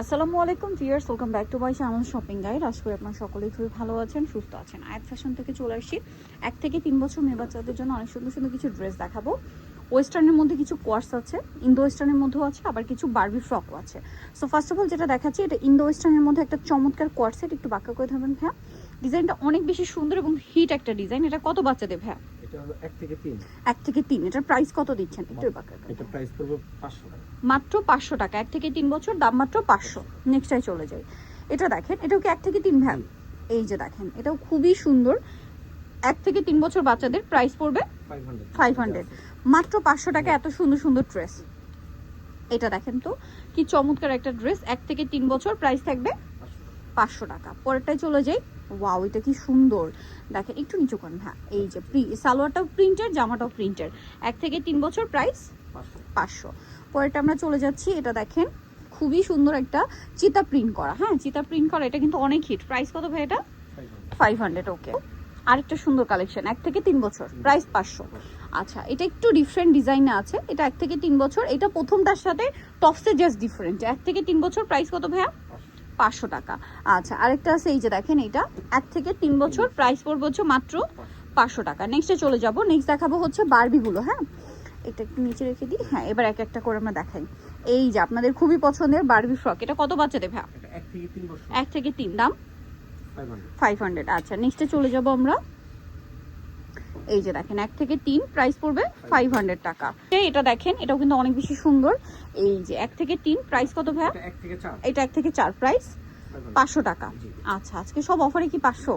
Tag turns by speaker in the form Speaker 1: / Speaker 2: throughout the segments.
Speaker 1: আসসালামু আলাইকুম viewers, welcome back to my channel shopping guide. আশা করি আপনারা সকলেই খুবই ভালো আছেন, সুস্থ আছেন। আয়াত ফ্যাশন থেকে চলে আসছি 1 থেকে 3 বছর মেয়ে বাচ্চাদের জন্য অনেক সুন্দর সুন্দর কিছু ড্রেস দেখাবো। ওয়েস্টার্নের মধ্যে কিছু কোয়ার্স আছে, ইন্দো ওয়েস্টার্নের মধ্যেও আছে, আবার কিছু বারবি ফ্রকও আছে। সো ফার্স্ট অফ অল যেটা দেখাচ্ছি, এটা ইন্দো ওয়েস্টার্নের মধ্যে একটা চমৎকার কোয়ার্স সেট। একটু বাঁকা করে ধরবেন ভাইয়া। ডিজাইনটা অনেক বেশি সুন্দর এবং হিট একটা ডিজাইন। এটা কত বাচ্চাদের ভাইয়া?
Speaker 2: এটা হলো 1 থেকে 3।
Speaker 1: 1 থেকে 3। এটার প্রাইস কত দিচ্ছেন? একটু বাঁকা করে।
Speaker 2: এটা প্রাইস পড়বে 500 টাকা।
Speaker 1: মাত্র 500 টাকা। 1 থেকে 3 বছর, দাম মাত্র 500। নেক্সটটাই চলে যাই। এটা দেখেন, এটাও কি 1 থেকে 3 ভাই? এই যে দেখেন, এটাও খুবই সুন্দর। 1 থেকে 3 বছর বাচ্চাদের প্রাইস পড়বে 500। মাত্র 500 টাকা এত সুন্দর সুন্দর ড্রেস। এটা দেখেন তো কি চমৎকার একটা ড্রেস। 1 থেকে 3 বছর প্রাইস থাকবে 500 টাকা। পরেরটাই চলে যাই। ওয়াও, এটা কি সুন্দর দেখেন, একটু নিচু করেন। হ্যাঁ, এই যে সালোয়ারটাও প্রিন্টের, জামাটাও প্রিন্টের। 1 থেকে 3 বছর প্রাইস 500। পরেরটা আমরা চলে যাচ্ছি। এটা দেখেন, খুবই সুন্দর একটা চিতা প্রিন্ট করা। হ্যাঁ, চিতা প্রিন্ট করা, এটা কিন্তু অনেক হিট। প্রাইস কত ভাই এটা? 500। ওকে, আরেকটা সুন্দর কালেকশন 1 থেকে 3 বছর, প্রাইস 500। আচ্ছা, এটা একটু ডিফারেন্ট ডিজাইনে আছে। এটা 1 থেকে 3 বছর। এটা প্রথমটার সাথে টপসে জাস্ট ডিফারেন্ট। 1 থেকে 3 বছর প্রাইস কত ভাইয়া? 500 টাকা। আচ্ছা, আরেকটা আছে, এই যে দেখেন, এটা 1 থেকে 3 বছর, প্রাইস পড়বে হচ্ছে মাত্র 500 টাকা। নেক্সটে চলে যাব। নেক্সট দেখাবো হচ্ছে বারবিগুলো। হ্যাঁ, এটা একটু নিচে রেখে দিই। হ্যাঁ, এবার এক একটা করে আমরা দেখাই। এই যে আপনাদের খুবই পছন্দের বারবি ফ্রক। এটা কত বাচ্চাদের ভাইয়া?
Speaker 2: এটা 1 থেকে 3 বছর।
Speaker 1: 1 থেকে 3, দাম 500। আচ্ছা, নেক্সটে চলে যাব আমরা। এই যে দেখেন, 1 থেকে 3, প্রাইস পড়বে 500 টাকা। এটা দেখেন, এটাও কিন্তু অনেক বেশি সুন্দর। এই যে 1 থেকে 3, প্রাইস কত ভাইয়া?
Speaker 2: এটা 1 থেকে 4।
Speaker 1: এটা 1 থেকে 4, প্রাইস 500 টাকা। আচ্ছা, আজকে সব অফারে কি 500?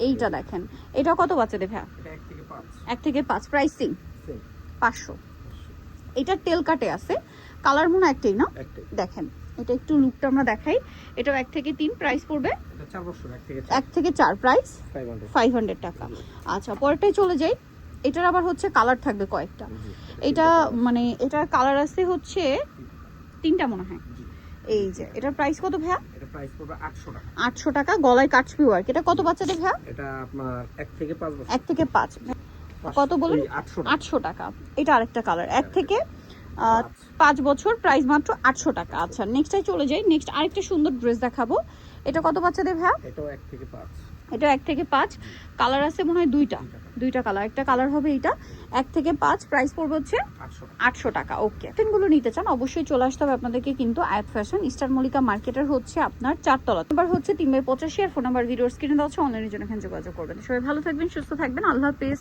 Speaker 1: এইটা দেখেন, এটা কত বাচ্চাদের ভাইয়া?
Speaker 2: এটা 1 থেকে 5।
Speaker 1: 1 থেকে 5, প্রাইসিং 500। এটা টেল কাটে আছে, কালার মনে একটাই না? দেখেন, এটা একটু লুকটা আমরা দেখাই। এটাও 1 থেকে 3, প্রাইস পড়বে
Speaker 2: এটা 4 বছর।
Speaker 1: 1 থেকে 4, প্রাইস
Speaker 2: 500
Speaker 1: টাকা। আচ্ছা, পরেরটাই চলে যাই। এটার আবার হচ্ছে কালার থাকবে কয়েকটা। এটা মানে এটার কালার আছে হচ্ছে 3টা মনে হয়। এই যে এটার প্রাইস কত ভাইয়া?
Speaker 2: এটা প্রাইস পড়বে 800 টাকা।
Speaker 1: 800 টাকা। গলায় কাটছবি ওয়ার্ক। এটা কত বাচ্চাদের ভাইয়া?
Speaker 2: এটা আপনার 1 থেকে 5 বছর।
Speaker 1: 1 থেকে 5। কত বলেন? 800 টাকা। এটা আরেকটা কালার। 1 থেকে 5 বছর, প্রাইস মাত্র 800 টাকা। আচ্ছা, নেক্সটটাই চলে যাই। নেক্সট আরেকটা সুন্দর ড্রেস দেখাবো। এটা কত বাচ্চাদের ভাইয়া?
Speaker 2: এটাও 1 থেকে 5।
Speaker 1: এটা 1 থেকে 5। কালার আছে মনে হয় দুইটা কালার। একটা কালার হবে এটা। 1 থেকে 5, প্রাইস পড়বে হচ্ছে 800 টাকা। ওকে, পেনগুলো নিতে চান অবশ্যই চলে আসতে হবে আপনাদেরকে কিন্তু আয়াত ফ্যাশন, ইস্টার মল্লিকা মার্কেটের হচ্ছে আপনার 4 তলা। নাম্বার হচ্ছে 3/85 আর ফোন নাম্বার ভিডিওর স্ক্রিনে দেওয়া আছে। অনলাইনের জন্য এখানে যোগাযোগ করবেন। সবাই ভালো থাকবেন, সুস্থ থাকবেন। আল্লাহ হাফেজ।